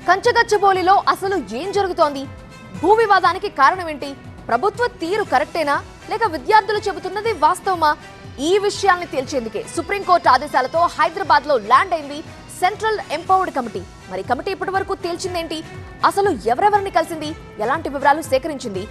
కంచగచ్చబోలిలో అసలు ఏం జరుగుతోంది? భూ వివాదానికి కారణం ఏంటి? ప్రభుత్వ తీరు కరెక్టేనా లేక విద్యార్థులు చెబుతున్నది వాస్తవమా? ఈ విషయాల్ని తేల్చేందుకే సుప్రీంకోర్టు ఆదేశాలతో హైదరాబాద్ లో ల్యాండ్ అయింది సెంట్రల్ ఎంపవర్డ్ కమిటీ. మరి కమిటీ ఇప్పటివరకు తేల్చిందేంటి? అసలు ఎవరెవరిని కలిసింది? ఎలాంటి వివరాలు సేకరించింది?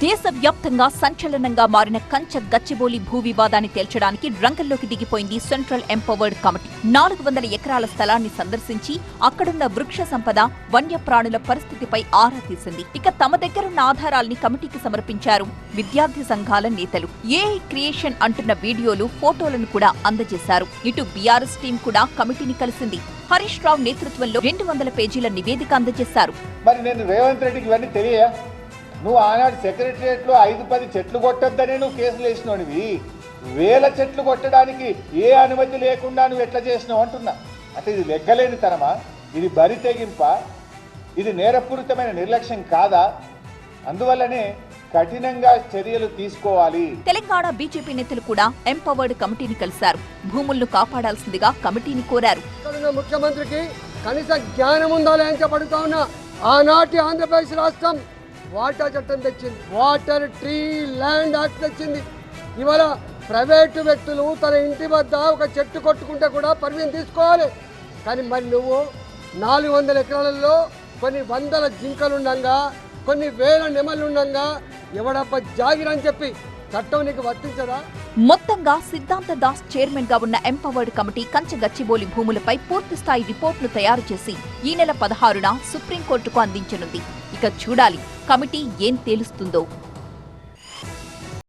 దేశవ్యాప్తంగా సంచలనంగా మారిన కంచ గచ్చిబౌలి భూ వివాదాన్ని తేల్చడానికి రంగంలోకి దిగిపోయింది సెంట్రల్ ఎంపవర్డ్ కమిటీ. 400 ఎకరాల స్థలాన్ని సందర్శించి అక్కడున్న వృక్ష సంపద, వన్యప్రాణుల పరిస్థితిపై ఆరా తీసింది. ఇక తమ దగ్గరున్న ఆధారాల్ని కమిటీకి సమర్పించారు విద్యార్థి సంఘాల నేతలు. ఏఐ క్రియేషన్ అంటున్న వీడియోలు, ఫోటోలను కూడా అందజేశారు. ఇటు బీఆర్ఎస్ టీం కూడా కమిటీని కలిసింది. హరీష్ రావు నేతృత్వంలో 200 పేజీల నివేదిక అందజేశారు. మరి నేను రేవంత్ రెడ్డికి ఇవన్నీ తెలియ, నువ్వు ఆనాడు సెక్రటరియట్లో 5-10 చెట్లు కొట్టొద్దనే నువ్వు కేసులు వేసినోనివి. 1000 చెట్లు కొట్టడానికి ఏ అనుమతి లేకుండా నువ్వు ఎట్లా చేసినావు అంటున్నా. అంటే ఇది లెక్కలేని తరమా? ఇది బరి తెగింప? ఇది నేరపూరితమైన నిర్లక్ష్యం కాదా? అందువల్లనే కఠినంగా చర్యలు తీసుకోవాలి. తెలంగాణ బీజేపీ నేతలు కూడా ఎంపవర్డ్ కమిటీని కలిశారు. భూములను కాపాడాల్సిందిగా కమిటీని కోరారు. ముఖ్యమంత్రికి కనీస జ్ఞానం ఉందా అని చెప్పడుతా ఉన్నా. ఆనాటి ఆంధ్రప్రదేశ్ రాష్ట్రం వాటర్ చట్టం తెచ్చింది, వాటర్ ట్రీ ల్యాండ్ యాక్ట్ తెచ్చింది. ఇవాళ ప్రైవేటు వ్యక్తులు తన ఇంటి వద్ద ఒక చెట్టు కొట్టుకుంటే కూడా పర్మిషన్ తీసుకోవాలి. కానీ మరి నువ్వు 400 ఎకరాలలో కొన్ని వందల జింకలుండగా, కొన్ని వేల నెమలుండగా ఎవడప్ప జాగిరని చెప్పి చట్టం నీకు వర్తించదా? మొత్తంగా సిద్ధాంత దాస్ చైర్మన్ గా ఉన్న ఎంపవర్డ్ కమిటీ కంచ గచ్చిబౌలి భూములపై పూర్తిస్థాయి రిపోర్టును తయారు చేసి ఈ నెల 16న సుప్రీంకోర్టుకు అందించనుంది. ఇక చూడాలి కమిటీ ఏం తేలుస్తుందో.